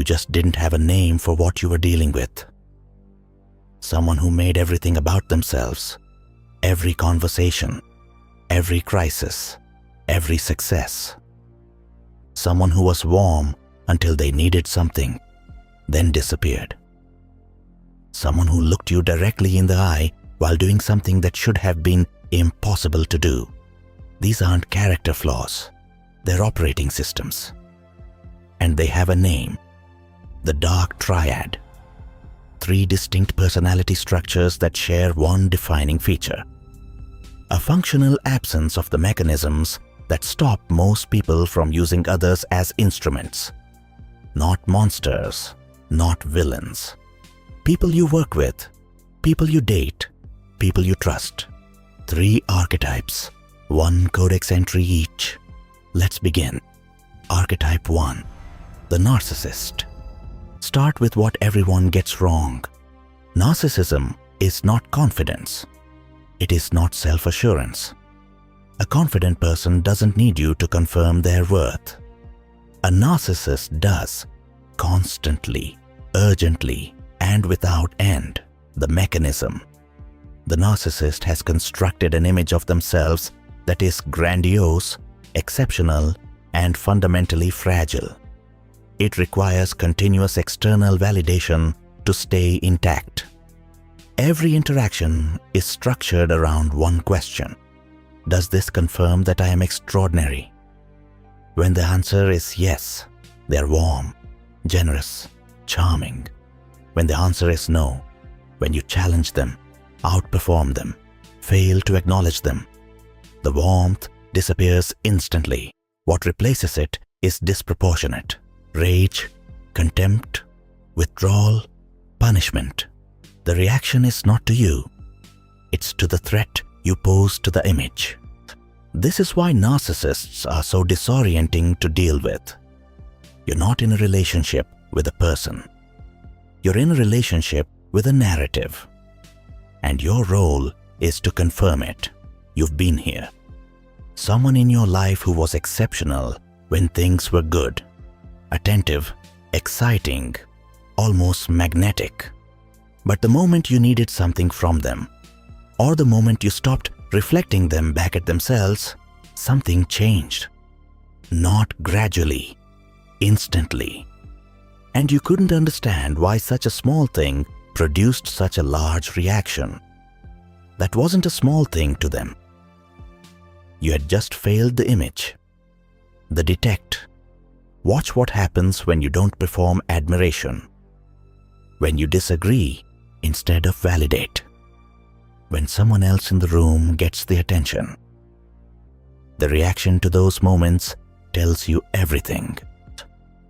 just didn't have a name for what you were dealing with. Someone who made everything about themselves, every conversation, every crisis, every success. Someone who was warm until they needed something, then disappeared. Someone who looked you directly in the eye while doing something that should have been impossible to do. These aren't character flaws, they're operating systems. And they have a name, the dark triad. 3 distinct personality structures that share one defining feature: a functional absence of the mechanisms that stop most people from using others as instruments. Not monsters, not villains. People you work with, people you date, people you trust. 3 archetypes, 1 codex entry each. Let's begin. Archetype 1, the narcissist. Start with what everyone gets wrong. Narcissism is not confidence. It is not self-assurance. A confident person doesn't need you to confirm their worth. A narcissist does, constantly, urgently, and without end. The mechanism. The narcissist has constructed an image of themselves that is grandiose, exceptional, and fundamentally fragile. It requires continuous external validation to stay intact. Every interaction is structured around one question: does this confirm that I am extraordinary? When the answer is yes, they are warm, generous, charming. When the answer is no, when you challenge them, outperform them, fail to acknowledge them, the warmth disappears instantly. What replaces it is disproportionate rage, contempt, withdrawal, punishment. The reaction is not to you, it's to the threat you pose to the image. This is why narcissists are so disorienting to deal with. You're not in a relationship with a person. You're in a relationship with a narrative. And your role is to confirm it. You've been here. Someone in your life who was exceptional when things were good. Attentive, exciting, almost magnetic. But the moment you needed something from them, or the moment you stopped reflecting them back at themselves, something changed. Not gradually, instantly. And you couldn't understand why such a small thing produced such a large reaction. That wasn't a small thing to them. You had just failed the image. The detect. Watch what happens when you don't perform admiration. When you disagree instead of validate. When someone else in the room gets the attention. The reaction to those moments tells you everything.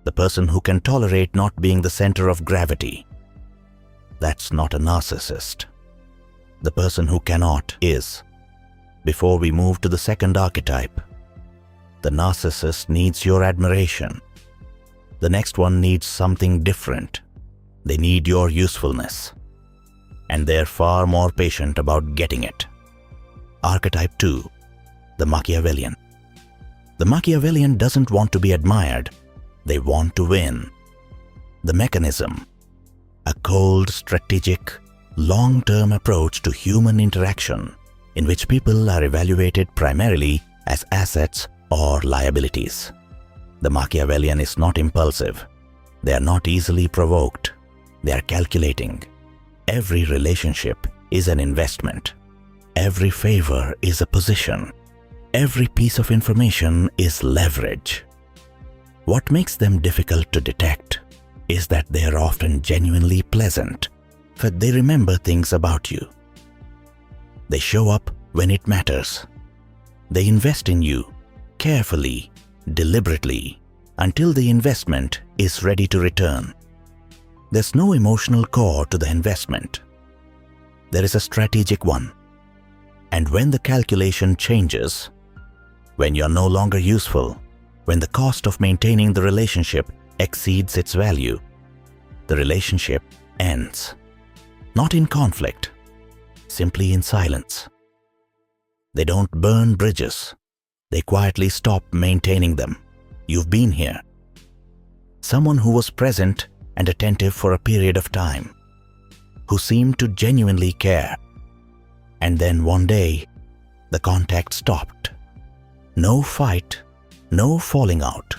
The person who can tolerate not being the center of gravity. That's not a narcissist. The person who cannot is. Before we move to the second archetype, the narcissist needs your admiration. The next one needs something different. They need your usefulness. And they're far more patient about getting it. Archetype 2, the Machiavellian. The Machiavellian doesn't want to be admired. They want to win. The mechanism. A cold, strategic, long-term approach to human interaction in which people are evaluated primarily as assets or liabilities. The Machiavellian is not impulsive. They are not easily provoked. They are calculating. Every relationship is an investment. Every favor is a position. Every piece of information is leverage. What makes them difficult to detect is that they are often genuinely pleasant, but they remember things about you. They show up when it matters. They invest in you carefully, deliberately, until the investment is ready to return. There's no emotional core to the investment. There is a strategic one. And when the calculation changes, when you're no longer useful, when the cost of maintaining the relationship exceeds its value, the relationship ends. Not in conflict, simply in silence. They don't burn bridges. They quietly stop maintaining them. You've been here. someone who was present and attentive for a period of time, who seemed to genuinely care. And then one day, the contact stopped. No fight, no falling out,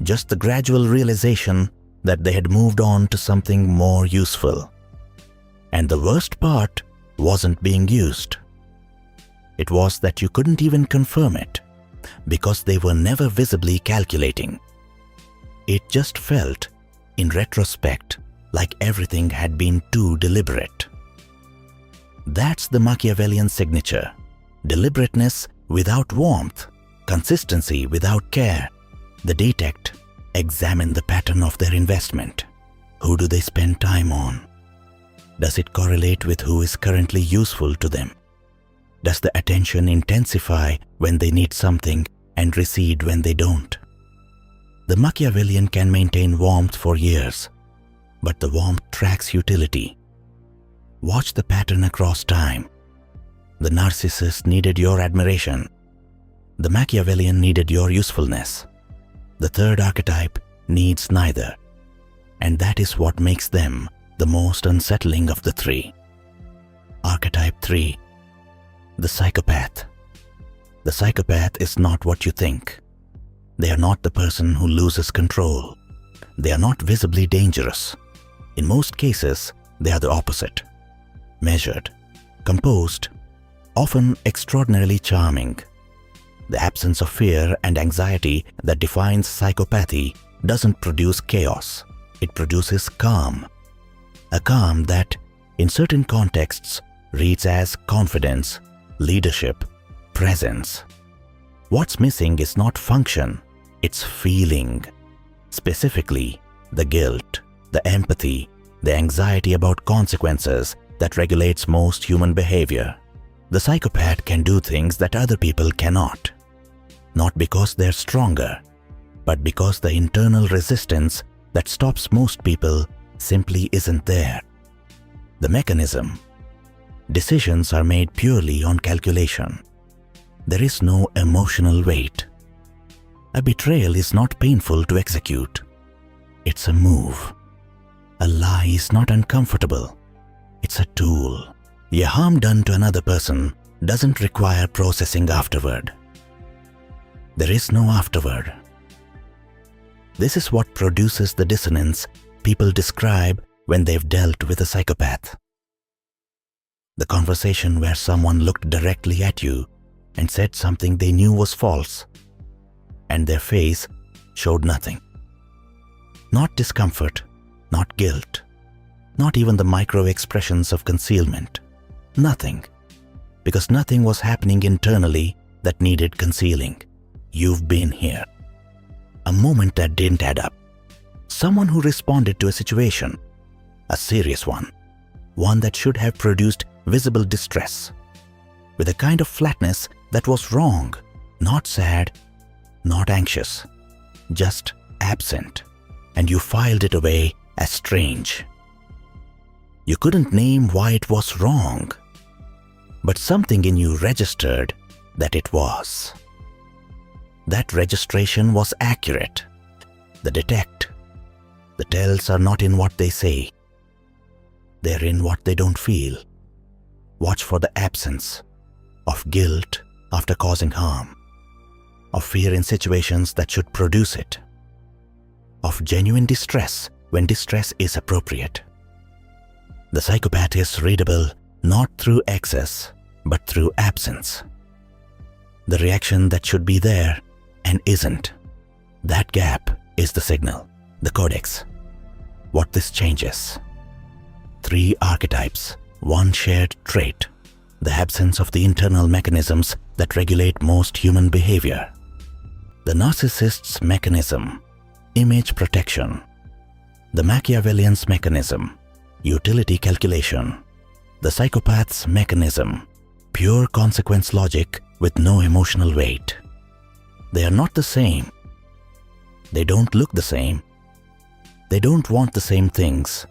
just the gradual realization that they had moved on to something more useful. And the worst part wasn't being used. It was that you couldn't even confirm it, because they were never visibly calculating. It just felt, in retrospect, like everything had been too deliberate. That's the Machiavellian signature: deliberateness without warmth, consistency without care. They detect, examine the pattern of their investment. Who do they spend time on? Does it correlate with who is currently useful to them? Does the attention intensify when they need something and recede when they don't? The Machiavellian can maintain warmth for years, but the warmth tracks utility. Watch the pattern across time. The narcissist needed your admiration. The Machiavellian needed your usefulness. The third archetype needs neither, and that is what makes them the most unsettling of the three. Archetype 3. The psychopath. The psychopath is not what you think. They are not the person who loses control. They are not visibly dangerous. In most cases, they are the opposite. Measured, composed, often extraordinarily charming. The absence of fear and anxiety that defines psychopathy doesn't produce chaos. It produces calm. A calm that, in certain contexts, reads as confidence, leadership, presence. What's missing is not function, it's feeling. Specifically, the guilt, the empathy, the anxiety about consequences that regulates most human behavior. The psychopath can do things that other people cannot. Not because they're stronger, but because the internal resistance that stops most people simply isn't there. The mechanism. Decisions are made purely on calculation. There is no emotional weight. A betrayal is not painful to execute. It's a move. A lie is not uncomfortable. It's a tool. A harm done to another person doesn't require processing afterward. There is no afterward. This is what produces the dissonance people describe when they've dealt with a psychopath. The conversation where someone looked directly at you and said something they knew was false, and their face showed nothing. Not discomfort, not guilt, not even the micro expressions of concealment. Nothing, because nothing was happening internally that needed concealing. You've been here. A moment that didn't add up. Someone who responded to a situation, a serious one that should have produced visible distress, with a kind of flatness that was wrong, not sad, not anxious, just absent, and you filed it away as strange. You couldn't name why it was wrong, but something in you registered that it was. That registration was accurate. The detect. The tells are not in what they say. They're in what they don't feel. Watch for the absence of guilt after causing harm, of fear in situations that should produce it, of genuine distress when distress is appropriate. The psychopath is readable not through excess, but through absence. The reaction that should be there and isn't. That gap is the signal, the Codex. What this changes. 3 archetypes, 1 shared trait, the absence of the internal mechanisms that regulate most human behavior. The narcissist's mechanism, image protection. The Machiavellian's mechanism, utility calculation. The psychopath's mechanism, pure consequence logic with no emotional weight. They are not the same. They don't look the same. They don't want the same things,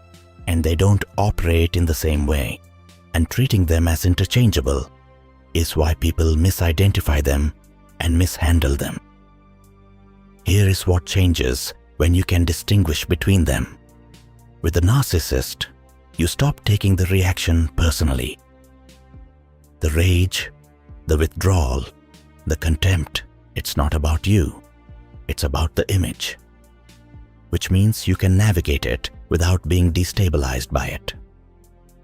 and they don't operate in the same way. And treating them as interchangeable is why people misidentify them and mishandle them. Here is what changes when you can distinguish between them. With the narcissist, you stop taking the reaction personally. The rage, the withdrawal, the contempt, it's not about you. It's about the image, which means you can navigate it without being destabilized by it.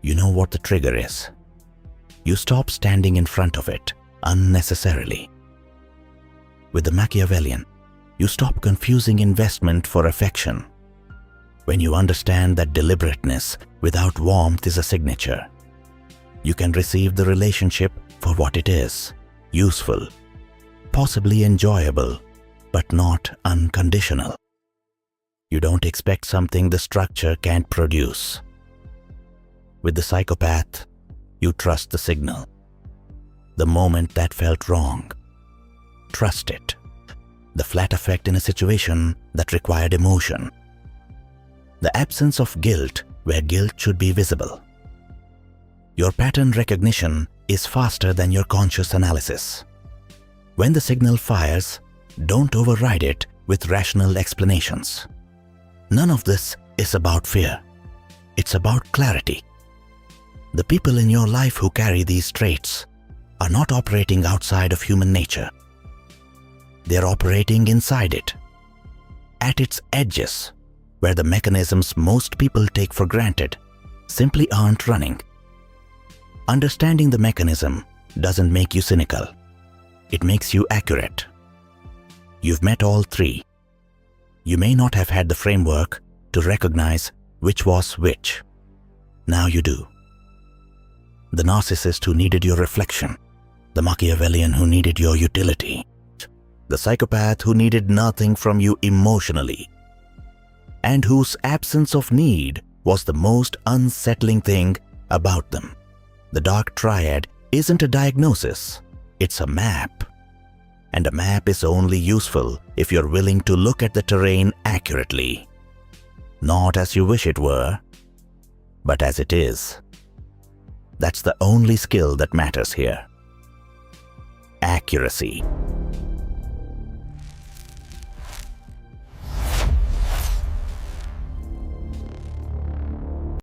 You know what the trigger is. You stop standing in front of it unnecessarily. With the Machiavellian, you stop confusing investment for affection. When you understand that deliberateness without warmth is a signature, you can receive the relationship for what it is: useful, possibly enjoyable, but not unconditional. You don't expect something the structure can't produce. With the psychopath, you trust the signal. The moment that felt wrong, trust it. The flat effect in a situation that required emotion. The absence of guilt where guilt should be visible. Your pattern recognition is faster than your conscious analysis. When the signal fires, don't override it with rational explanations. None of this is about fear. It's about clarity. The people in your life who carry these traits are not operating outside of human nature. They're operating inside it, at its edges, where the mechanisms most people take for granted simply aren't running. Understanding the mechanism doesn't make you cynical. It makes you accurate. You've met all three. You may not have had the framework to recognize which was which. Now you do. The narcissist who needed your reflection, the Machiavellian who needed your utility, the psychopath who needed nothing from you emotionally, and whose absence of need was the most unsettling thing about them. The dark triad isn't a diagnosis, it's a map. And a map is only useful if you're willing to look at the terrain accurately. Not as you wish it were, but as it is. That's the only skill that matters here. Accuracy.